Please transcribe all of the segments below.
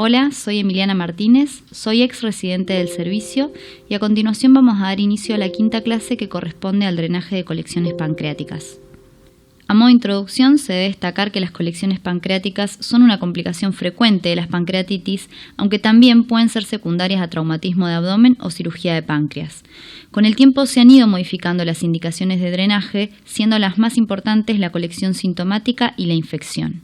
Hola, soy Emiliana Martínez, soy ex residente del servicio y a continuación vamos a dar inicio a la quinta clase que corresponde al drenaje de colecciones pancreáticas. A modo de introducción, se debe destacar que las colecciones pancreáticas son una complicación frecuente de las pancreatitis, aunque también pueden ser secundarias a traumatismo de abdomen o cirugía de páncreas. Con el tiempo se han ido modificando las indicaciones de drenaje, siendo las más importantes la colección sintomática y la infección.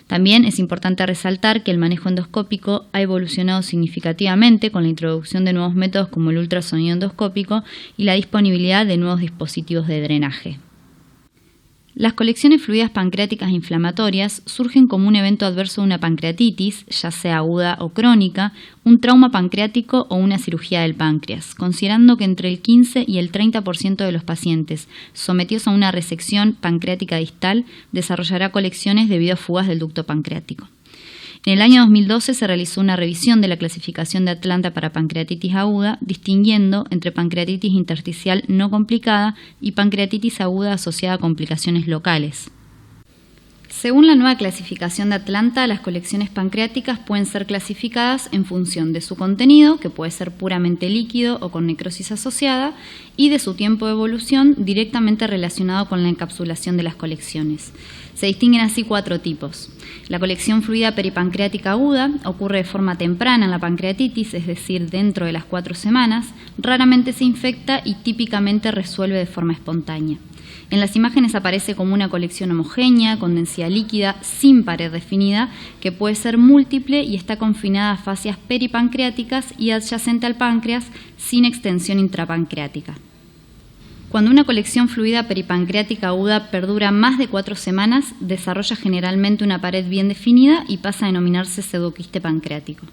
También es importante resaltar que el manejo endoscópico ha evolucionado significativamente con la introducción de nuevos métodos como el ultrasonido endoscópico y la disponibilidad de nuevos dispositivos de drenaje. Las colecciones fluidas pancreáticas inflamatorias surgen como un evento adverso de una pancreatitis, ya sea aguda o crónica, un trauma pancreático o una cirugía del páncreas, considerando que entre el 15 y el 30% de los pacientes sometidos a una resección pancreática distal desarrollará colecciones debido a fugas del ducto pancreático. En el año 2012 se realizó una revisión de la clasificación de Atlanta para pancreatitis aguda, distinguiendo entre pancreatitis intersticial no complicada y pancreatitis aguda asociada a complicaciones locales. Según la nueva clasificación de Atlanta, las colecciones pancreáticas pueden ser clasificadas en función de su contenido, que puede ser puramente líquido o con necrosis asociada, y de su tiempo de evolución directamente relacionado con la encapsulación de las colecciones. Se distinguen así 4 tipos. La colección fluida peripancreática aguda ocurre de forma temprana en la pancreatitis, es decir, dentro de las 4 semanas, raramente se infecta y típicamente resuelve de forma espontánea. En las imágenes aparece como una colección homogénea, con densidad líquida, sin pared definida, que puede ser múltiple y está confinada a fascias peripancreáticas y adyacente al páncreas, sin extensión intrapancreática. Cuando una colección fluida peripancreática aguda perdura más de 4 semanas, desarrolla generalmente una pared bien definida y pasa a denominarse pseudoquiste pancreático.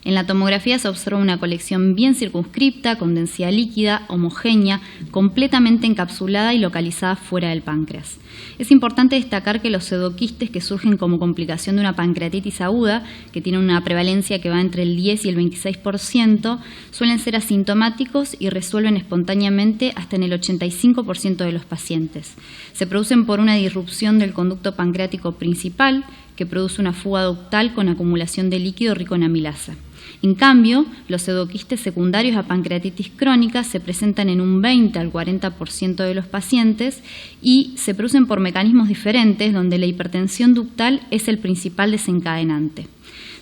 En la tomografía se observa una colección bien circunscripta, con densidad líquida, homogénea, completamente encapsulada y localizada fuera del páncreas. Es importante destacar que los pseudoquistes que surgen como complicación de una pancreatitis aguda, que tienen una prevalencia que va entre el 10 y el 26%, suelen ser asintomáticos y resuelven espontáneamente hasta en el 85% de los pacientes. Se producen por una disrupción del conducto pancreático principal, que produce una fuga ductal con acumulación de líquido rico en amilasa. En cambio, los pseudoquistes secundarios a pancreatitis crónica se presentan en un 20 al 40% de los pacientes y se producen por mecanismos diferentes, donde la hipertensión ductal es el principal desencadenante.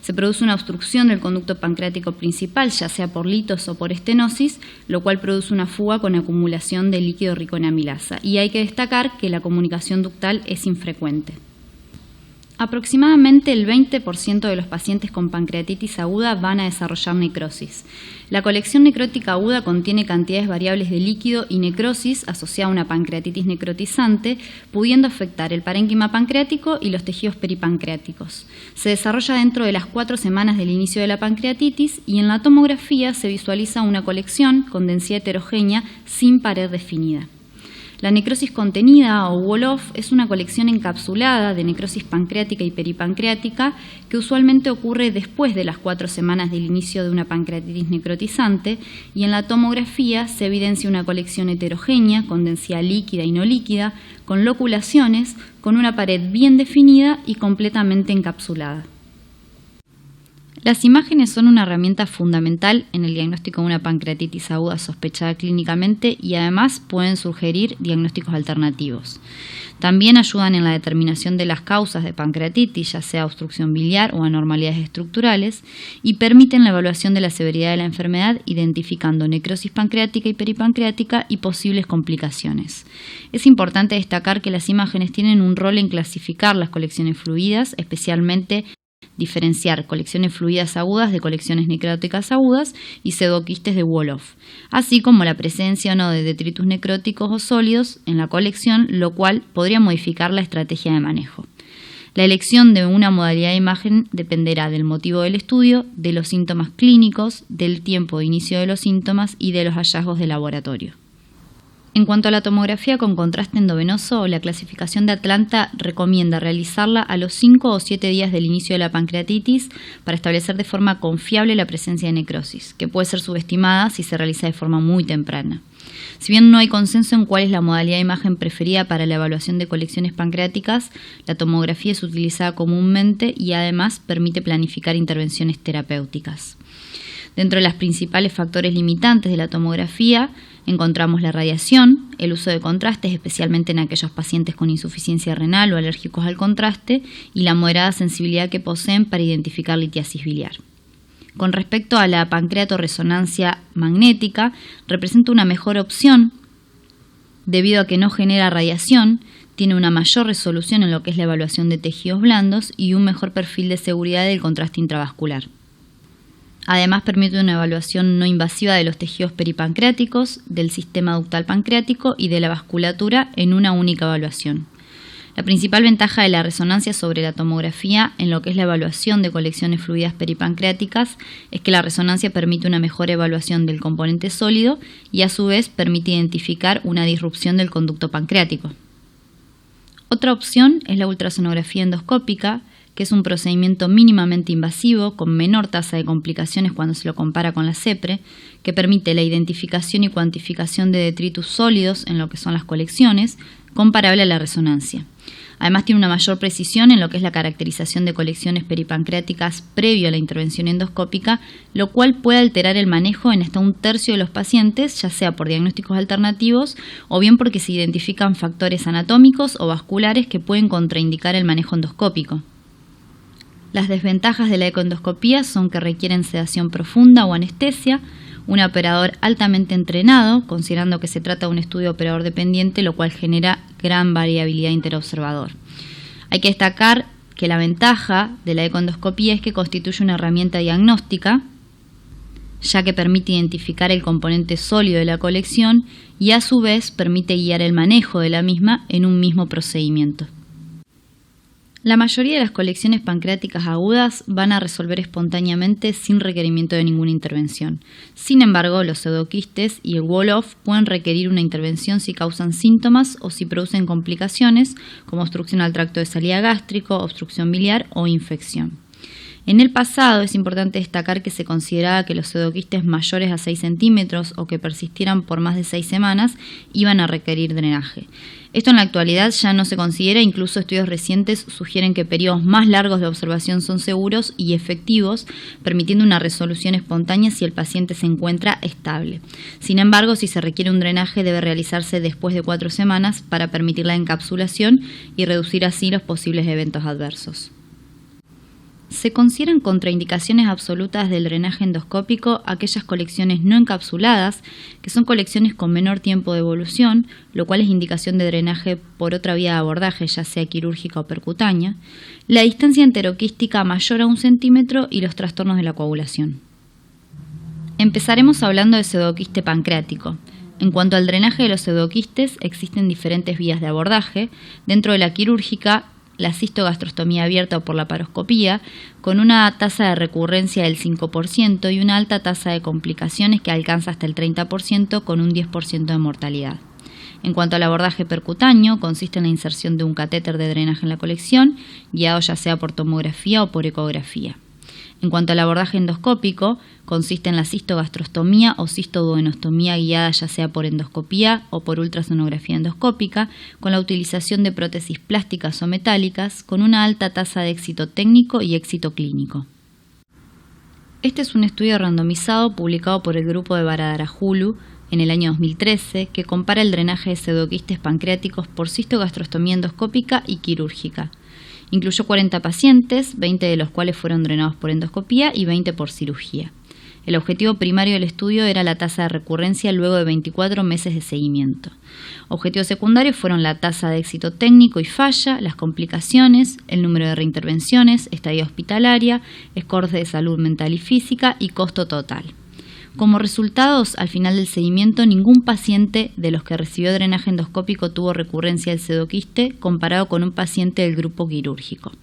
Se produce una obstrucción del conducto pancreático principal, ya sea por litos o por estenosis, lo cual produce una fuga con acumulación de líquido rico en amilasa. Y hay que destacar que la comunicación ductal es infrecuente. Aproximadamente el 20% de los pacientes con pancreatitis aguda van a desarrollar necrosis. La colección necrótica aguda contiene cantidades variables de líquido y necrosis asociada a una pancreatitis necrotizante, pudiendo afectar el parénquima pancreático y los tejidos peripancreáticos. Se desarrolla dentro de las 4 semanas del inicio de la pancreatitis y en la tomografía se visualiza una colección con densidad heterogénea sin pared definida. La necrosis contenida o wall-off es una colección encapsulada de necrosis pancreática y peripancreática que usualmente ocurre después de las 4 semanas del inicio de una pancreatitis necrotizante y en la tomografía se evidencia una colección heterogénea con densidad líquida y no líquida, con loculaciones, con una pared bien definida y completamente encapsulada. Las imágenes son una herramienta fundamental en el diagnóstico de una pancreatitis aguda sospechada clínicamente y además pueden sugerir diagnósticos alternativos. También ayudan en la determinación de las causas de pancreatitis, ya sea obstrucción biliar o anormalidades estructurales, y permiten la evaluación de la severidad de la enfermedad, identificando necrosis pancreática y peripancreática y posibles complicaciones. Es importante destacar que las imágenes tienen un rol en clasificar las colecciones fluidas, especialmente diferenciar colecciones fluidas agudas de colecciones necróticas agudas y pseudoquistes de wall-off, así como la presencia o no de detritus necróticos o sólidos en la colección, lo cual podría modificar la estrategia de manejo. La elección de una modalidad de imagen dependerá del motivo del estudio, de los síntomas clínicos, del tiempo de inicio de los síntomas y de los hallazgos de laboratorio. En cuanto a la tomografía con contraste endovenoso, la clasificación de Atlanta recomienda realizarla a los 5 o 7 días del inicio de la pancreatitis para establecer de forma confiable la presencia de necrosis, que puede ser subestimada si se realiza de forma muy temprana. Si bien no hay consenso en cuál es la modalidad de imagen preferida para la evaluación de colecciones pancreáticas, la tomografía es utilizada comúnmente y además permite planificar intervenciones terapéuticas. Dentro de los principales factores limitantes de la tomografía encontramos la radiación, el uso de contrastes, especialmente en aquellos pacientes con insuficiencia renal o alérgicos al contraste, y la moderada sensibilidad que poseen para identificar litiasis biliar. Con respecto a la pancreatorresonancia magnética, representa una mejor opción debido a que no genera radiación, tiene una mayor resolución en lo que es la evaluación de tejidos blandos y un mejor perfil de seguridad del contraste intravascular. Además, permite una evaluación no invasiva de los tejidos peripancreáticos, del sistema ductal pancreático y de la vasculatura en una única evaluación. La principal ventaja de la resonancia sobre la tomografía en lo que es la evaluación de colecciones fluidas peripancreáticas es que la resonancia permite una mejor evaluación del componente sólido y a su vez permite identificar una disrupción del conducto pancreático. Otra opción es la ultrasonografía endoscópica, que es un procedimiento mínimamente invasivo con menor tasa de complicaciones cuando se lo compara con la CEPRE, que permite la identificación y cuantificación de detritus sólidos en lo que son las colecciones, comparable a la resonancia. Además tiene una mayor precisión en lo que es la caracterización de colecciones peripancreáticas previo a la intervención endoscópica, lo cual puede alterar el manejo en hasta un tercio de los pacientes, ya sea por diagnósticos alternativos o bien porque se identifican factores anatómicos o vasculares que pueden contraindicar el manejo endoscópico. Las desventajas de la ecoendoscopía son que requieren sedación profunda o anestesia, un operador altamente entrenado, considerando que se trata de un estudio operador dependiente, lo cual genera gran variabilidad interobservador. Hay que destacar que la ventaja de la ecoendoscopía es que constituye una herramienta diagnóstica, ya que permite identificar el componente sólido de la colección y a su vez permite guiar el manejo de la misma en un mismo procedimiento. La mayoría de las colecciones pancreáticas agudas van a resolver espontáneamente sin requerimiento de ninguna intervención. Sin embargo, los pseudoquistes y el wall-off pueden requerir una intervención si causan síntomas o si producen complicaciones como obstrucción al tracto de salida gástrico, obstrucción biliar o infección. En el pasado es importante destacar que se consideraba que los pseudoquistes mayores a 6 centímetros o que persistieran por más de 6 semanas iban a requerir drenaje. Esto en la actualidad ya no se considera, incluso estudios recientes sugieren que periodos más largos de observación son seguros y efectivos, permitiendo una resolución espontánea si el paciente se encuentra estable. Sin embargo, si se requiere un drenaje debe realizarse después de 4 semanas para permitir la encapsulación y reducir así los posibles eventos adversos. Se consideran contraindicaciones absolutas del drenaje endoscópico aquellas colecciones no encapsuladas, que son colecciones con menor tiempo de evolución, lo cual es indicación de drenaje por otra vía de abordaje, ya sea quirúrgica o percutánea, la distancia enteroquística mayor a 1 centímetro y los trastornos de la coagulación. Empezaremos hablando de pseudoquiste pancreático. En cuanto al drenaje de los pseudoquistes, existen diferentes vías de abordaje. Dentro de la quirúrgica, la cistogastrostomía abierta o por la laparoscopía, con una tasa de recurrencia del 5% y una alta tasa de complicaciones que alcanza hasta el 30% con un 10% de mortalidad. En cuanto al abordaje percutáneo, consiste en la inserción de un catéter de drenaje en la colección, guiado ya sea por tomografía o por ecografía. En cuanto al abordaje endoscópico, consiste en la cistogastrostomía o cistoduodenostomía guiada ya sea por endoscopía o por ultrasonografía endoscópica, con la utilización de prótesis plásticas o metálicas, con una alta tasa de éxito técnico y éxito clínico. Este es un estudio randomizado publicado por el grupo de Varadarajalu en el año 2013 que compara el drenaje de pseudoquistes pancreáticos por cistogastrostomía endoscópica y quirúrgica. Incluyó 40 pacientes, 20 de los cuales fueron drenados por endoscopía y 20 por cirugía. El objetivo primario del estudio era la tasa de recurrencia luego de 24 meses de seguimiento. Objetivos secundarios fueron la tasa de éxito técnico y falla, las complicaciones, el número de reintervenciones, estadía hospitalaria, scores de salud mental y física y costo total. Como resultados, al final del seguimiento, ningún paciente de los que recibió drenaje endoscópico tuvo recurrencia del pseudoquiste comparado con un paciente del grupo quirúrgico.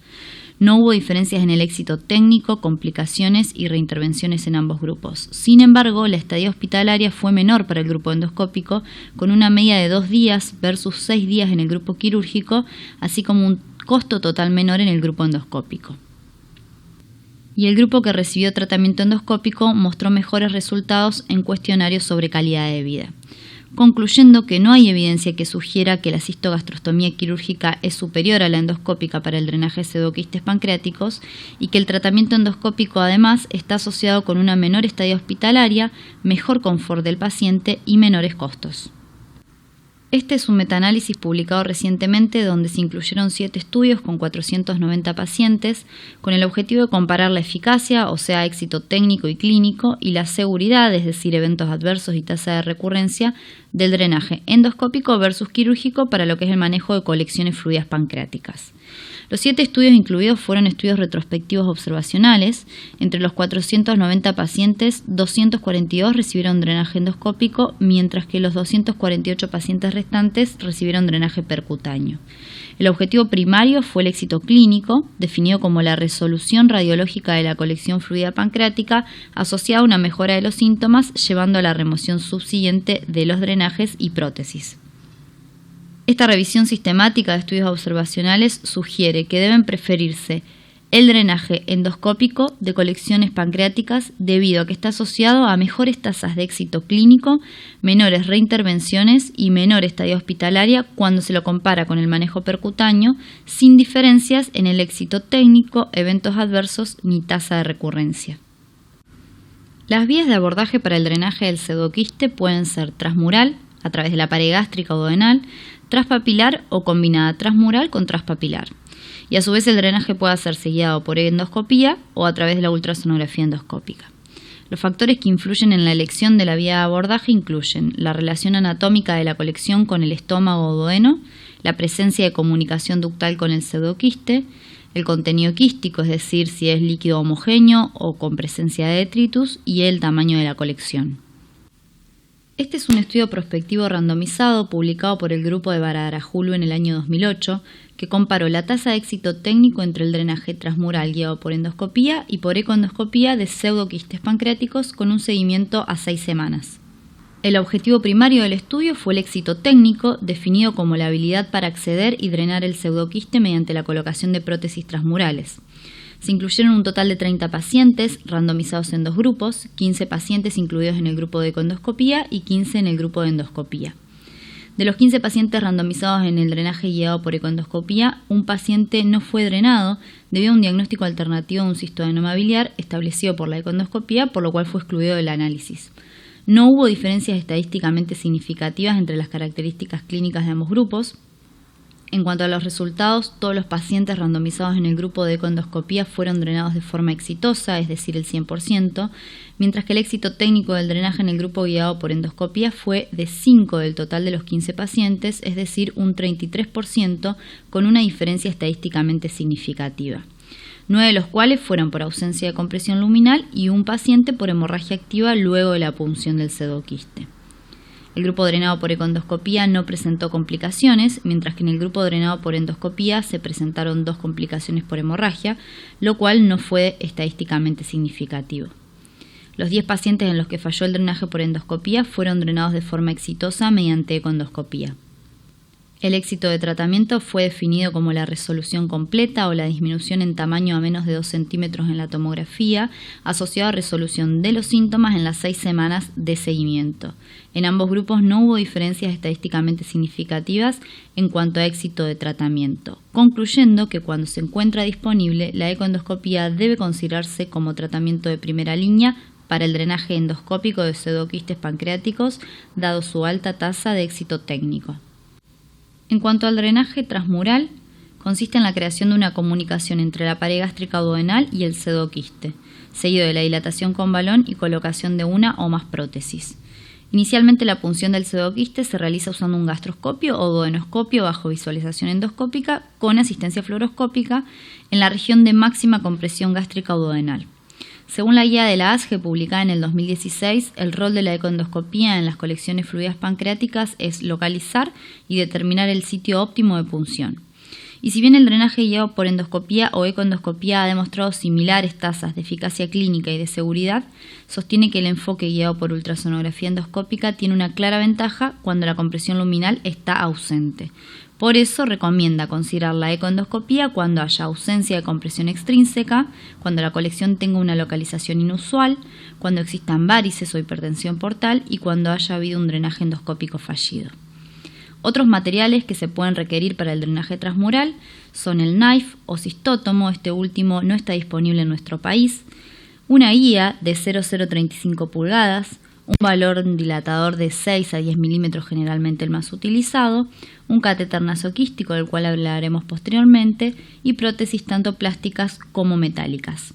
No hubo diferencias en el éxito técnico, complicaciones y reintervenciones en ambos grupos. Sin embargo, la estadía hospitalaria fue menor para el grupo endoscópico, con una media de 2 días versus 6 días en el grupo quirúrgico, así como un costo total menor en el grupo endoscópico. Y el grupo que recibió tratamiento endoscópico mostró mejores resultados en cuestionarios sobre calidad de vida, concluyendo que no hay evidencia que sugiera que la cistogastrostomía quirúrgica es superior a la endoscópica para el drenaje de pseudoquistes pancreáticos y que el tratamiento endoscópico además está asociado con una menor estadía hospitalaria, mejor confort del paciente y menores costos. Este es un metaanálisis publicado recientemente donde se incluyeron 7 estudios con 490 pacientes con el objetivo de comparar la eficacia, o sea, éxito técnico y clínico, y la seguridad, es decir, eventos adversos y tasa de recurrencia, del drenaje endoscópico versus quirúrgico para lo que es el manejo de colecciones fluidas pancreáticas. Los 7 estudios incluidos fueron estudios retrospectivos observacionales. Entre los 490 pacientes, 242 recibieron drenaje endoscópico, mientras que los 248 pacientes restantes recibieron drenaje percutáneo. El objetivo primario fue el éxito clínico, definido como la resolución radiológica de la colección fluida pancreática asociada a una mejora de los síntomas, llevando a la remoción subsiguiente de los drenajes y prótesis. Esta revisión sistemática de estudios observacionales sugiere que deben preferirse el drenaje endoscópico de colecciones pancreáticas debido a que está asociado a mejores tasas de éxito clínico, menores reintervenciones y menor estadía hospitalaria cuando se lo compara con el manejo percutáneo, sin diferencias en el éxito técnico, eventos adversos ni tasa de recurrencia. Las vías de abordaje para el drenaje del pseudoquiste pueden ser transmural, a través de la pared gástrica o duodenal, transpapilar o combinada transmural con transpapilar. Y a su vez el drenaje puede hacerse guiado por endoscopía o a través de la ultrasonografía endoscópica. Los factores que influyen en la elección de la vía de abordaje incluyen la relación anatómica de la colección con el estómago o duodeno, la presencia de comunicación ductal con el pseudoquiste, el contenido quístico, es decir, si es líquido homogéneo o con presencia de detritus, y el tamaño de la colección. Este es un estudio prospectivo randomizado publicado por el grupo de Baradara-Hulu en el año 2008 que comparó la tasa de éxito técnico entre el drenaje transmural guiado por endoscopía y por ecoendoscopía de pseudoquistes pancreáticos con un seguimiento a 6 semanas. El objetivo primario del estudio fue el éxito técnico, definido como la habilidad para acceder y drenar el pseudoquiste mediante la colocación de prótesis transmurales. Se incluyeron un total de 30 pacientes randomizados en 2 grupos, 15 pacientes incluidos en el grupo de ecoendoscopía y 15 en el grupo de endoscopía. De los 15 pacientes randomizados en el drenaje guiado por ecoendoscopía, un paciente no fue drenado debido a un diagnóstico alternativo de un cistoadenoma biliar establecido por la ecoendoscopía, por lo cual fue excluido del análisis. No hubo diferencias estadísticamente significativas entre las características clínicas de ambos grupos. En cuanto a los resultados, todos los pacientes randomizados en el grupo de ecoendoscopía fueron drenados de forma exitosa, es decir, el 100%, mientras que el éxito técnico del drenaje en el grupo guiado por endoscopía fue de 5 del total de los 15 pacientes, es decir, un 33%, con una diferencia estadísticamente significativa. 9 de los cuales fueron por ausencia de compresión luminal y un paciente por hemorragia activa luego de la punción del pseudoquiste. El grupo drenado por ecoendoscopía no presentó complicaciones, mientras que en el grupo drenado por endoscopía se presentaron 2 complicaciones por hemorragia, lo cual no fue estadísticamente significativo. Los 10 pacientes en los que falló el drenaje por endoscopía fueron drenados de forma exitosa mediante ecoendoscopía. El éxito de tratamiento fue definido como la resolución completa o la disminución en tamaño a menos de 2 centímetros en la tomografía, asociado a resolución de los síntomas en las 6 semanas de seguimiento. En ambos grupos no hubo diferencias estadísticamente significativas en cuanto a éxito de tratamiento, concluyendo que cuando se encuentra disponible, la ecoendoscopía debe considerarse como tratamiento de primera línea para el drenaje endoscópico de pseudoquistes pancreáticos, dado su alta tasa de éxito técnico. En cuanto al drenaje transmural, consiste en la creación de una comunicación entre la pared gástrica duodenal y el pseudoquiste, seguido de la dilatación con balón y colocación de una o más prótesis. Inicialmente la punción del pseudoquiste se realiza usando un gastroscopio o duodenoscopio bajo visualización endoscópica con asistencia fluoroscópica en la región de máxima compresión gástrica o duodenal. Según la guía de la ASGE publicada en el 2016, el rol de la ecoendoscopía en las colecciones fluidas pancreáticas es localizar y determinar el sitio óptimo de punción. Y si bien el drenaje guiado por endoscopía o ecoendoscopía ha demostrado similares tasas de eficacia clínica y de seguridad, sostiene que el enfoque guiado por ultrasonografía endoscópica tiene una clara ventaja cuando la compresión luminal está ausente. Por eso recomienda considerar la ecoendoscopía cuando haya ausencia de compresión extrínseca, cuando la colección tenga una localización inusual, cuando existan varices o hipertensión portal y cuando haya habido un drenaje endoscópico fallido. Otros materiales que se pueden requerir para el drenaje transmural son el knife o cistótomo, este último no está disponible en nuestro país, una guía de 0,035 pulgadas, un balón dilatador de 6 a 10 milímetros, generalmente el más utilizado, un catéter nasoquístico del cual hablaremos posteriormente y prótesis tanto plásticas como metálicas.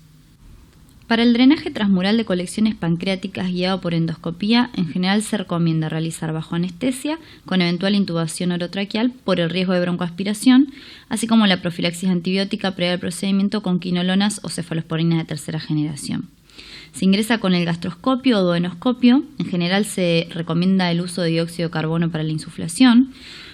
Para el drenaje transmural de colecciones pancreáticas guiado por endoscopía, en general se recomienda realizar bajo anestesia con eventual intubación orotraqueal por el riesgo de broncoaspiración, así como la profilaxis antibiótica previa al procedimiento con quinolonas o cefalosporinas de tercera generación. Se ingresa con el gastroscopio o duodenoscopio. En general se recomienda el uso de dióxido de carbono para la insuflación.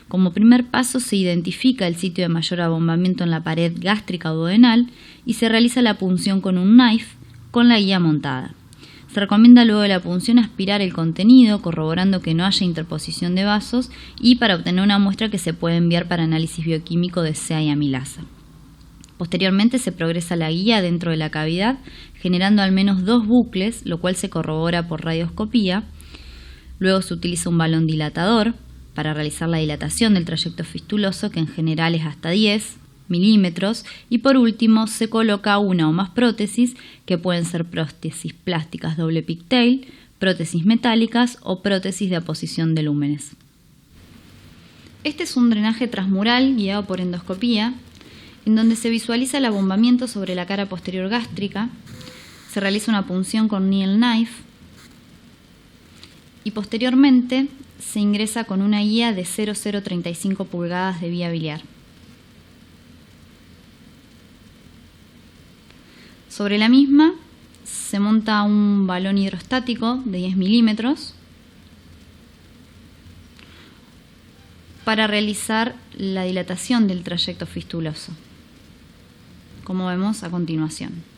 Como primer paso se identifica el sitio de mayor abombamiento en la pared gástrica o duodenal y se realiza la punción con un knife con la guía montada. Se recomienda luego de la punción aspirar el contenido, corroborando que no haya interposición de vasos y para obtener una muestra que se puede enviar para análisis bioquímico de CA y amilasa. Posteriormente se progresa la guía dentro de la cavidad, generando al menos 2 bucles, lo cual se corrobora por radioscopía. Luego se utiliza un balón dilatador para realizar la dilatación del trayecto fistuloso, que en general es hasta 10 milímetros, y por último se coloca una o más prótesis, que pueden ser prótesis plásticas doble pigtail, prótesis metálicas o prótesis de aposición de lúmenes. Este es un drenaje transmural guiado por endoscopía, en donde se visualiza el abombamiento sobre la cara posterior gástrica, se realiza una punción con needle knife y posteriormente se ingresa con una guía de 0,035 pulgadas de vía biliar. Sobre la misma se monta un balón hidrostático de 10 milímetros para realizar la dilatación del trayecto fistuloso, como vemos a continuación.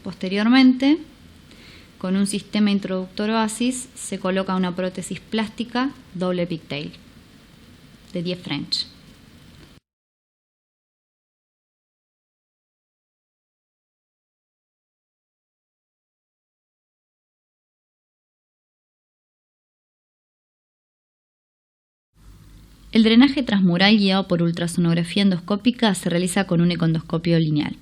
Posteriormente, con un sistema introductor oasis, se coloca una prótesis plástica doble pigtail de 10 French. El drenaje transmural guiado por ultrasonografía endoscópica se realiza con un ecoendoscopio lineal.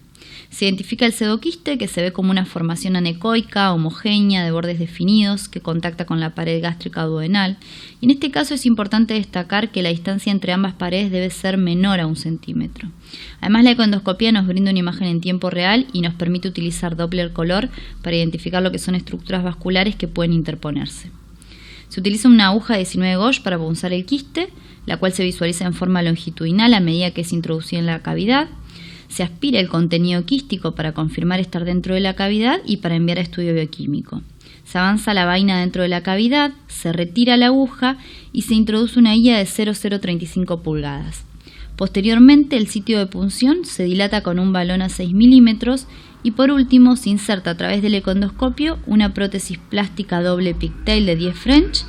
Se identifica el pseudoquiste, que se ve como una formación anecoica, homogénea, de bordes definidos, que contacta con la pared gástrica duodenal. Y en este caso es importante destacar que la distancia entre ambas paredes debe ser menor a 1 centímetro. Además, la ecoendoscopía nos brinda una imagen en tiempo real y nos permite utilizar Doppler color para identificar lo que son estructuras vasculares que pueden interponerse. Se utiliza una aguja de 19 gauge para punzar el quiste, la cual se visualiza en forma longitudinal a medida que es introducida en la cavidad. Se aspira el contenido quístico para confirmar estar dentro de la cavidad y para enviar a estudio bioquímico. Se avanza la vaina dentro de la cavidad, se retira la aguja y se introduce una guía de 0,035 pulgadas. Posteriormente, el sitio de punción se dilata con un balón a 6 milímetros y por último se inserta a través del ecoendoscopio una prótesis plástica doble pigtail de 10 French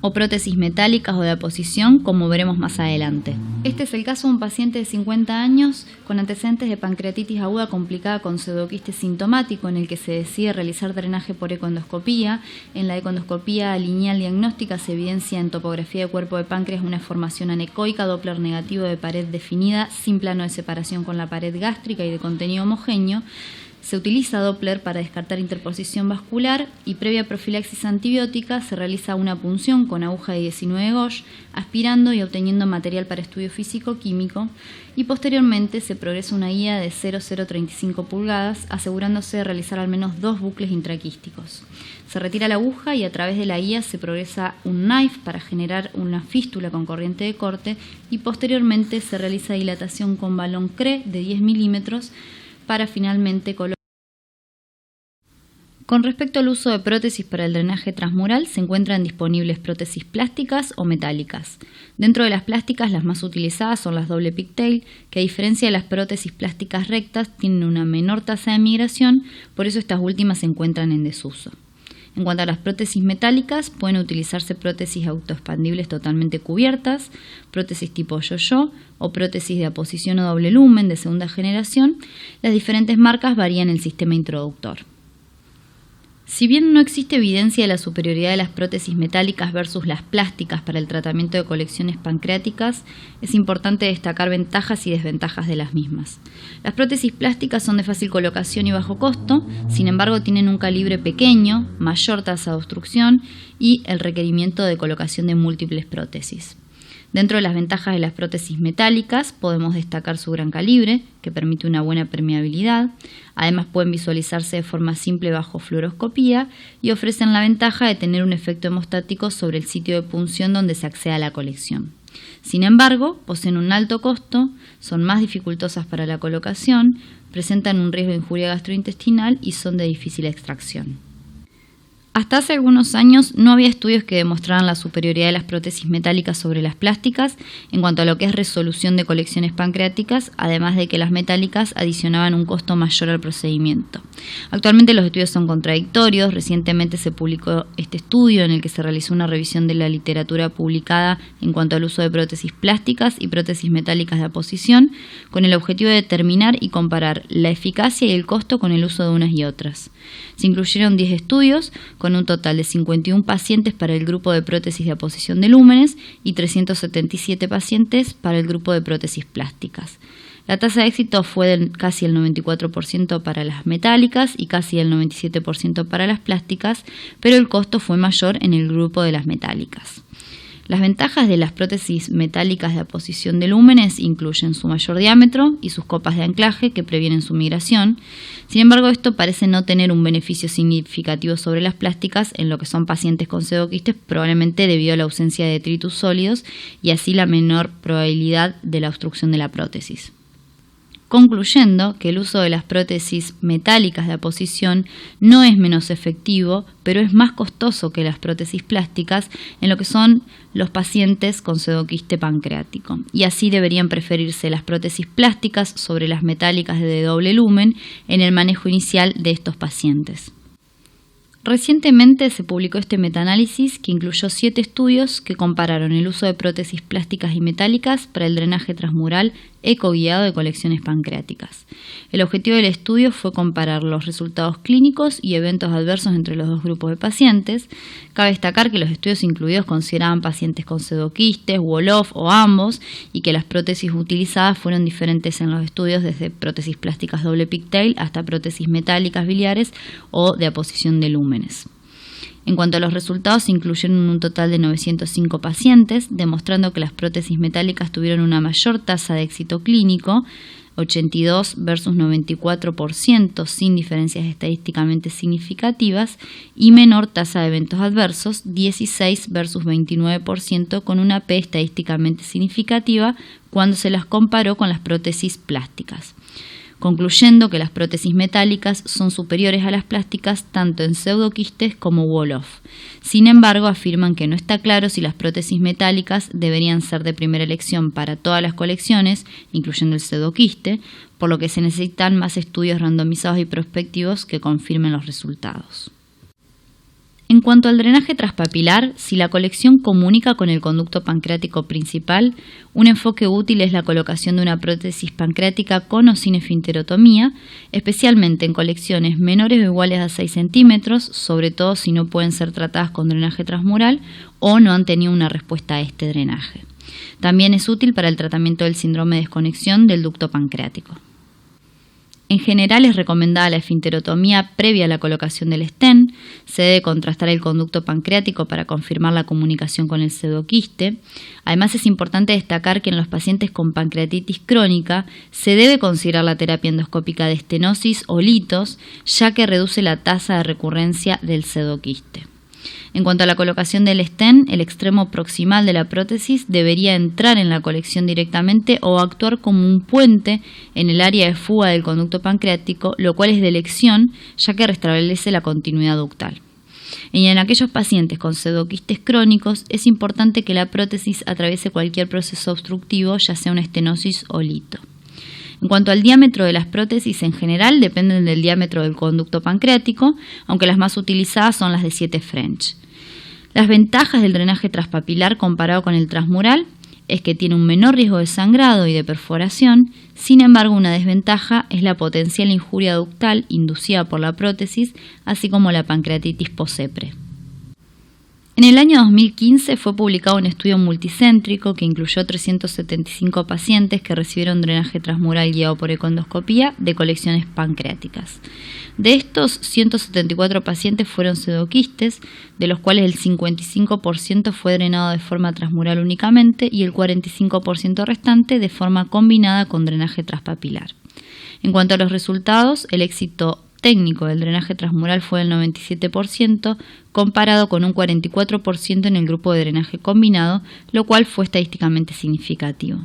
o prótesis metálicas o de aposición, como veremos más adelante. Este es el caso de un paciente de 50 años con antecedentes de pancreatitis aguda complicada con pseudoquiste sintomático, en el que se decide realizar drenaje por ecoendoscopía. En la ecoendoscopía lineal diagnóstica se evidencia en topografía de cuerpo de páncreas una formación anecoica, Doppler negativo de pared definida, sin plano de separación con la pared gástrica y de contenido homogéneo. Se utiliza Doppler para descartar interposición vascular y previa profilaxis antibiótica se realiza una punción con aguja de 19 Gauge, aspirando y obteniendo material para estudio físico-químico, y posteriormente se progresa una guía de 0,035 pulgadas, asegurándose de realizar al menos 2 bucles intraquísticos. Se retira la aguja y a través de la guía se progresa un knife para generar una fístula con corriente de corte y posteriormente se realiza dilatación con balón CRE de 10 milímetros para finalmente colocar. Con respecto al uso de prótesis para el drenaje transmural, se encuentran disponibles prótesis plásticas o metálicas. Dentro de las plásticas, las más utilizadas son las doble pigtail, que a diferencia de las prótesis plásticas rectas, tienen una menor tasa de migración, por eso estas últimas se encuentran en desuso. En cuanto a las prótesis metálicas, pueden utilizarse prótesis autoexpandibles totalmente cubiertas, prótesis tipo yo-yo o prótesis de aposición o doble lumen de segunda generación. Las diferentes marcas varían el sistema introductor. Si bien no existe evidencia de la superioridad de las prótesis metálicas versus las plásticas para el tratamiento de colecciones pancreáticas, es importante destacar ventajas y desventajas de las mismas. Las prótesis plásticas son de fácil colocación y bajo costo, sin embargo tienen un calibre pequeño, mayor tasa de obstrucción y el requerimiento de colocación de múltiples prótesis. Dentro de las ventajas de las prótesis metálicas podemos destacar su gran calibre, que permite una buena permeabilidad. Además pueden visualizarse de forma simple bajo fluoroscopía y ofrecen la ventaja de tener un efecto hemostático sobre el sitio de punción donde se accede a la colección. Sin embargo, poseen un alto costo, son más dificultosas para la colocación, presentan un riesgo de injuria gastrointestinal y son de difícil extracción. Hasta hace algunos años no había estudios que demostraran la superioridad de las prótesis metálicas sobre las plásticas en cuanto a lo que es resolución de colecciones pancreáticas, además de que las metálicas adicionaban un costo mayor al procedimiento. Actualmente los estudios son contradictorios. Recientemente se publicó este estudio en el que se realizó una revisión de la literatura publicada en cuanto al uso de prótesis plásticas y prótesis metálicas de aposición, con el objetivo de determinar y comparar la eficacia y el costo con el uso de unas y otras. Se incluyeron 10 estudios, con un total de 51 pacientes para el grupo de prótesis de aposición de lúmenes y 377 pacientes para el grupo de prótesis plásticas. La tasa de éxito fue de casi el 94% para las metálicas y casi el 97% para las plásticas, pero el costo fue mayor en el grupo de las metálicas. Las ventajas de las prótesis metálicas de aposición de lúmenes incluyen su mayor diámetro y sus copas de anclaje que previenen su migración. Sin embargo, esto parece no tener un beneficio significativo sobre las plásticas en lo que son pacientes con pseudoquistes, probablemente debido a la ausencia de detritus sólidos y así la menor probabilidad de la obstrucción de la prótesis. Concluyendo que el uso de las prótesis metálicas de aposición no es menos efectivo, pero es más costoso que las prótesis plásticas en lo que son los pacientes con pseudoquiste pancreático, y así deberían preferirse las prótesis plásticas sobre las metálicas de doble lumen en el manejo inicial de estos pacientes. Recientemente se publicó este metaanálisis que incluyó 7 estudios que compararon el uso de prótesis plásticas y metálicas para el drenaje transmural ecoguiado de colecciones pancreáticas. El objetivo del estudio fue comparar los resultados clínicos y eventos adversos entre los dos grupos de pacientes. Cabe destacar que los estudios incluidos consideraban pacientes con pseudoquistes, wall-off o ambos, y que las prótesis utilizadas fueron diferentes en los estudios, desde prótesis plásticas doble pigtail hasta prótesis metálicas biliares o de aposición de lúmenes. En cuanto a los resultados, se incluyeron un total de 905 pacientes, demostrando que las prótesis metálicas tuvieron una mayor tasa de éxito clínico, 82 versus 94% sin diferencias estadísticamente significativas, y menor tasa de eventos adversos, 16 versus 29%, con una P estadísticamente significativa cuando se las comparó con las prótesis plásticas, concluyendo que las prótesis metálicas son superiores a las plásticas tanto en pseudoquistes como wall-off. Sin embargo, afirman que no está claro si las prótesis metálicas deberían ser de primera elección para todas las colecciones, incluyendo el pseudoquiste, por lo que se necesitan más estudios randomizados y prospectivos que confirmen los resultados. En cuanto al drenaje transpapilar, si la colección comunica con el conducto pancreático principal, un enfoque útil es la colocación de una prótesis pancreática con o sin esfinterotomía, especialmente en colecciones menores o iguales a 6 centímetros, sobre todo si no pueden ser tratadas con drenaje transmural o no han tenido una respuesta a este drenaje. También es útil para el tratamiento del síndrome de desconexión del ducto pancreático. En general es recomendada la esfinterotomía previa a la colocación del stent. Se debe contrastar el conducto pancreático para confirmar la comunicación con el pseudoquiste. Además es importante destacar que en los pacientes con pancreatitis crónica se debe considerar la terapia endoscópica de estenosis o litos, ya que reduce la tasa de recurrencia del pseudoquiste. En cuanto a la colocación del stent, el extremo proximal de la prótesis debería entrar en la colección directamente o actuar como un puente en el área de fuga del conducto pancreático, lo cual es de elección, ya que restablece la continuidad ductal. Y en aquellos pacientes con pseudoquistes crónicos es importante que la prótesis atraviese cualquier proceso obstructivo, ya sea una estenosis o lito. En cuanto al diámetro de las prótesis, en general dependen del diámetro del conducto pancreático, aunque las más utilizadas son las de 7 French. Las ventajas del drenaje transpapilar comparado con el transmural es que tiene un menor riesgo de sangrado y de perforación. Sin embargo, una desventaja es la potencial injuria ductal inducida por la prótesis, así como la pancreatitis posepre. En el año 2015 fue publicado un estudio multicéntrico que incluyó 375 pacientes que recibieron drenaje transmural guiado por econdoscopía de colecciones pancreáticas. De estos, 174 pacientes fueron pseudoquistes, de los cuales el 55% fue drenado de forma transmural únicamente y el 45% restante de forma combinada con drenaje transpapilar. En cuanto a los resultados, el éxito técnico del drenaje transmural fue del 97%, comparado con un 44% en el grupo de drenaje combinado, lo cual fue estadísticamente significativo.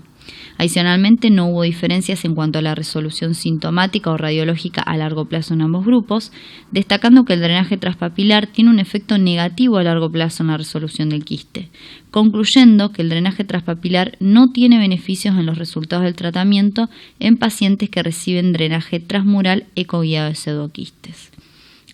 Adicionalmente, no hubo diferencias en cuanto a la resolución sintomática o radiológica a largo plazo en ambos grupos, destacando que el drenaje transpapilar tiene un efecto negativo a largo plazo en la resolución del quiste, concluyendo que el drenaje transpapilar no tiene beneficios en los resultados del tratamiento en pacientes que reciben drenaje transmural ecoguiado de pseudoquistes.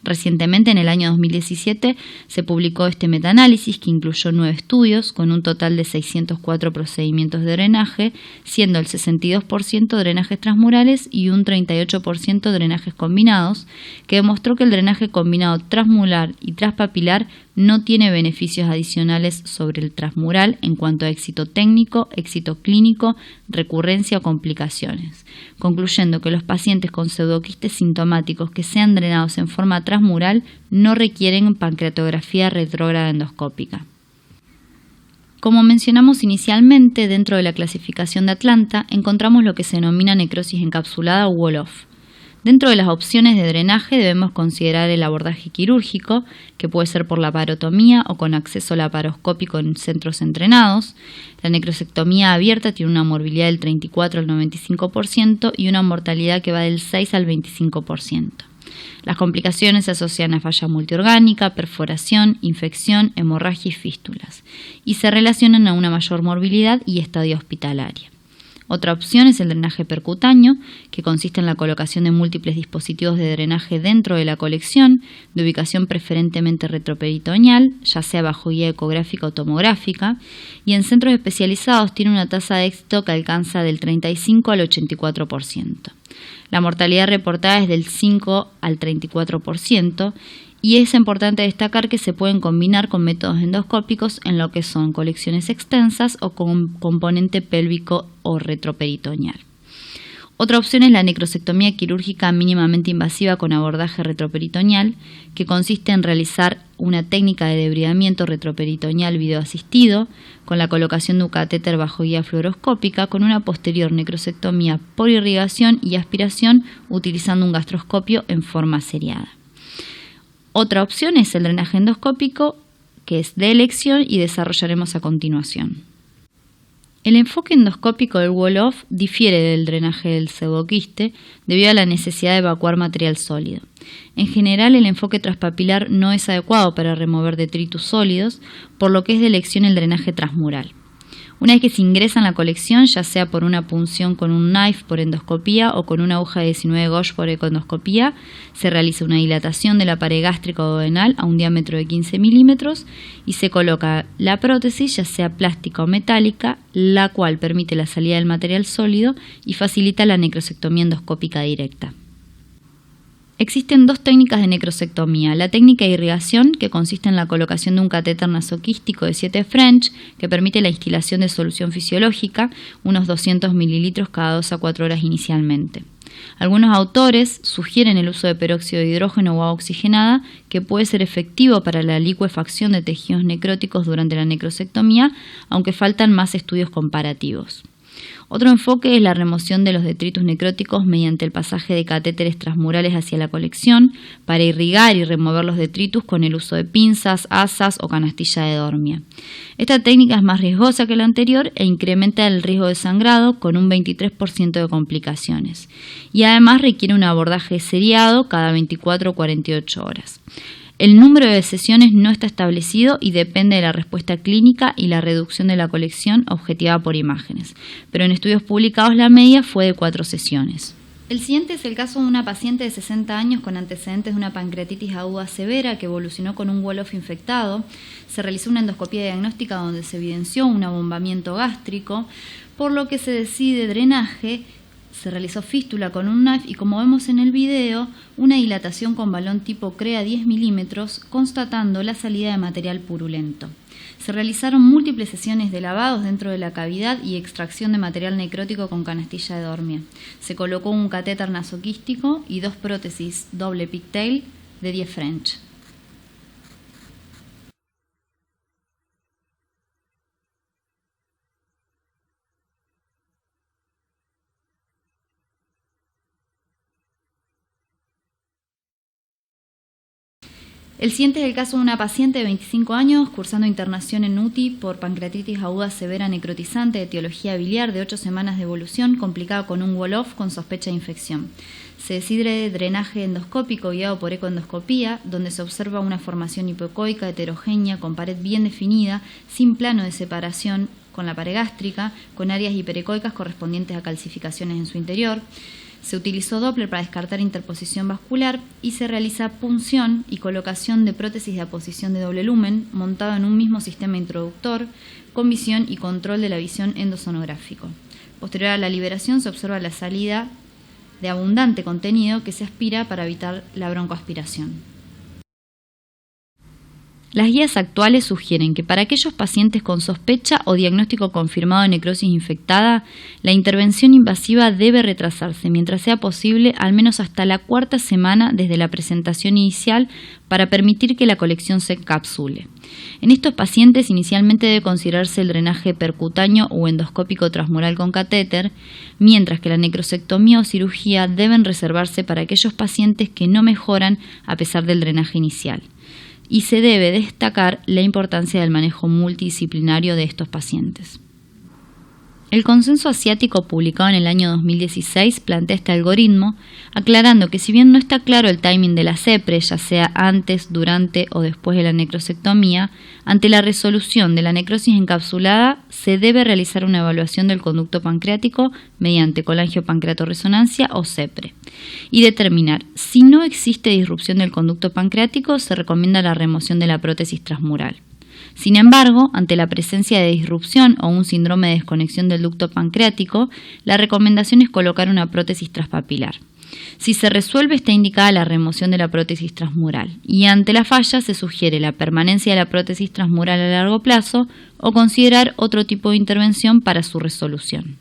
Recientemente, en el año 2017, se publicó este metaanálisis que incluyó 9 estudios con un total de 604 procedimientos de drenaje, siendo el 62% drenajes transmurales y un 38% drenajes combinados, que demostró que el drenaje combinado transmural y transpapilar no tiene beneficios adicionales sobre el transmural en cuanto a éxito técnico, éxito clínico, recurrencia o complicaciones, concluyendo que los pacientes con pseudoquistes sintomáticos que sean drenados en forma transmural no requieren pancreatografía retrógrada endoscópica. Como mencionamos inicialmente, dentro de la clasificación de Atlanta encontramos lo que se denomina necrosis encapsulada o wall-off. Dentro de las opciones de drenaje debemos considerar el abordaje quirúrgico, que puede ser por laparotomía o con acceso laparoscópico en centros entrenados. La necrosectomía abierta tiene una morbilidad del 34 al 95% y una mortalidad que va del 6 al 25%. Las complicaciones se asocian a falla multiorgánica, perforación, infección, hemorragia y fístulas, y se relacionan a una mayor morbilidad y estadía hospitalaria. Otra opción es el drenaje percutáneo, que consiste en la colocación de múltiples dispositivos de drenaje dentro de la colección, de ubicación preferentemente retroperitoneal, ya sea bajo guía ecográfica o tomográfica, y en centros especializados tiene una tasa de éxito que alcanza del 35 al 84%. La mortalidad reportada es del 5 al 34%, y es importante destacar que se pueden combinar con métodos endoscópicos en lo que son colecciones extensas o con componente pélvico o retroperitoneal. Otra opción es la necrosectomía quirúrgica mínimamente invasiva con abordaje retroperitoneal, que consiste en realizar una técnica de debridamiento retroperitoneal videoasistido con la colocación de un catéter bajo guía fluoroscópica con una posterior necrosectomía por irrigación y aspiración utilizando un gastroscopio en forma seriada. Otra opción es el drenaje endoscópico, que es de elección y desarrollaremos a continuación. El enfoque endoscópico del wall-off difiere del drenaje del pseudoquiste debido a la necesidad de evacuar material sólido. En general, el enfoque transpapilar no es adecuado para remover detritus sólidos, por lo que es de elección el drenaje transmural. Una vez que se ingresa en la colección, ya sea por una punción con un knife por endoscopía o con una aguja de 19 gauge por econdoscopía, se realiza una dilatación de la pared gástrica o duodenal a un diámetro de 15 milímetros y se coloca la prótesis, ya sea plástica o metálica, la cual permite la salida del material sólido y facilita la necrosectomía endoscópica directa. Existen 2 técnicas de necrosectomía. La técnica de irrigación, que consiste en la colocación de un catéter nasoquístico de 7 French, que permite la instilación de solución fisiológica, unos 200 mililitros cada 2 a 4 horas inicialmente. Algunos autores sugieren el uso de peróxido de hidrógeno o agua oxigenada, que puede ser efectivo para la licuefacción de tejidos necróticos durante la necrosectomía, aunque faltan más estudios comparativos. Otro enfoque es la remoción de los detritus necróticos mediante el pasaje de catéteres transmurales hacia la colección para irrigar y remover los detritus con el uso de pinzas, asas o canastilla de Dormia. Esta técnica es más riesgosa que la anterior e incrementa el riesgo de sangrado con un 23% de complicaciones, y además requiere un abordaje seriado cada 24 o 48 horas. El número de sesiones no está establecido y depende de la respuesta clínica y la reducción de la colección objetivada por imágenes, pero en estudios publicados la media fue de 4 sesiones. El siguiente es el caso de una paciente de 60 años con antecedentes de una pancreatitis aguda severa que evolucionó con un wall-off infectado. Se realizó una endoscopia diagnóstica donde se evidenció un abombamiento gástrico, por lo que se decide drenaje. Se realizó fístula con un NAF y, como vemos en el video, una dilatación con balón tipo CREA 10 milímetros, constatando la salida de material purulento. Se realizaron múltiples sesiones de lavados dentro de la cavidad y extracción de material necrótico con canastilla de Dormia. Se colocó un catéter nasoquístico y 2 prótesis doble pigtail de 10 French. El siguiente es el caso de una paciente de 25 años cursando internación en UTI por pancreatitis aguda severa necrotizante de etiología biliar de 8 semanas de evolución, complicada con un wall-off con sospecha de infección. Se decide drenaje endoscópico guiado por ecoendoscopía, donde se observa una formación hipoecoica heterogénea con pared bien definida, sin plano de separación con la pared gástrica, con áreas hiperecoicas correspondientes a calcificaciones en su interior. Se utilizó Doppler para descartar interposición vascular y se realiza punción y colocación de prótesis de aposición de doble lumen montado en un mismo sistema introductor con visión y control de la visión endosonográfico. Posterior a la liberación se observa la salida de abundante contenido que se aspira para evitar la broncoaspiración. Las guías actuales sugieren que para aquellos pacientes con sospecha o diagnóstico confirmado de necrosis infectada, la intervención invasiva debe retrasarse mientras sea posible al menos hasta la 4ª semana desde la presentación inicial para permitir que la colección se encapsule. En estos pacientes inicialmente debe considerarse el drenaje percutáneo o endoscópico transmural con catéter, mientras que la necrosectomía o cirugía deben reservarse para aquellos pacientes que no mejoran a pesar del drenaje inicial. Y se debe destacar la importancia del manejo multidisciplinario de estos pacientes. El consenso asiático publicado en el año 2016 plantea este algoritmo, aclarando que si bien no está claro el timing de la CEPRE, ya sea antes, durante o después de la necrosectomía, ante la resolución de la necrosis encapsulada se debe realizar una evaluación del conducto pancreático mediante colangiopancreatorresonancia o CEPRE y determinar si no existe disrupción del conducto pancreático se recomienda la remoción de la prótesis transmural. Sin embargo, ante la presencia de disrupción o un síndrome de desconexión del ducto pancreático, la recomendación es colocar una prótesis transpapilar. Si se resuelve, está indicada la remoción de la prótesis transmural y ante la falla se sugiere la permanencia de la prótesis transmural a largo plazo o considerar otro tipo de intervención para su resolución.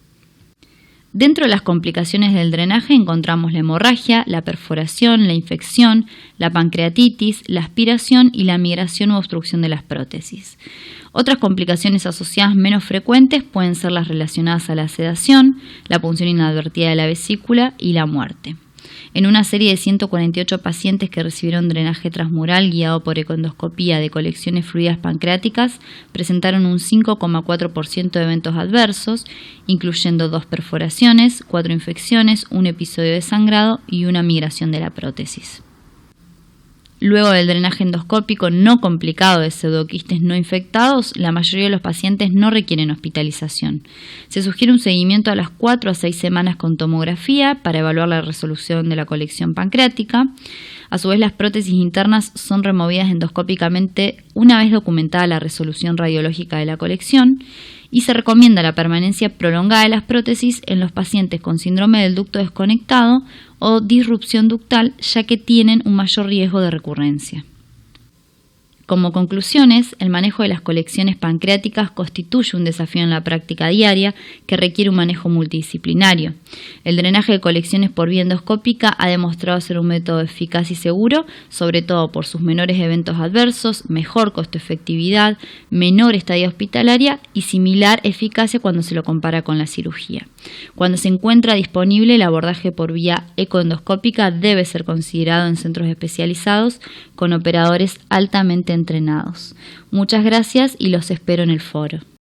Dentro de las complicaciones del drenaje encontramos la hemorragia, la perforación, la infección, la pancreatitis, la aspiración y la migración u obstrucción de las prótesis. Otras complicaciones asociadas menos frecuentes pueden ser las relacionadas a la sedación, la punción inadvertida de la vesícula y la muerte. En una serie de 148 pacientes que recibieron drenaje transmural guiado por ecoendoscopía de colecciones fluidas pancreáticas, presentaron un 5,4% de eventos adversos, incluyendo 2 perforaciones, 4 infecciones, un episodio de sangrado y una migración de la prótesis. Luego del drenaje endoscópico no complicado de pseudoquistes no infectados, la mayoría de los pacientes no requieren hospitalización. Se sugiere un seguimiento a las 4 a 6 semanas con tomografía para evaluar la resolución de la colección pancreática. A su vez, las prótesis internas son removidas endoscópicamente una vez documentada la resolución radiológica de la colección y se recomienda la permanencia prolongada de las prótesis en los pacientes con síndrome del ducto desconectado o disrupción ductal, ya que tienen un mayor riesgo de recurrencia. Como conclusiones, el manejo de las colecciones pancreáticas constituye un desafío en la práctica diaria que requiere un manejo multidisciplinario. El drenaje de colecciones por vía endoscópica ha demostrado ser un método eficaz y seguro, sobre todo por sus menores eventos adversos, mejor costo-efectividad, menor estadía hospitalaria y similar eficacia cuando se lo compara con la cirugía. Cuando se encuentra disponible, el abordaje por vía ecoendoscópica debe ser considerado en centros especializados con operadores altamente entrenados. Muchas gracias y los espero en el foro.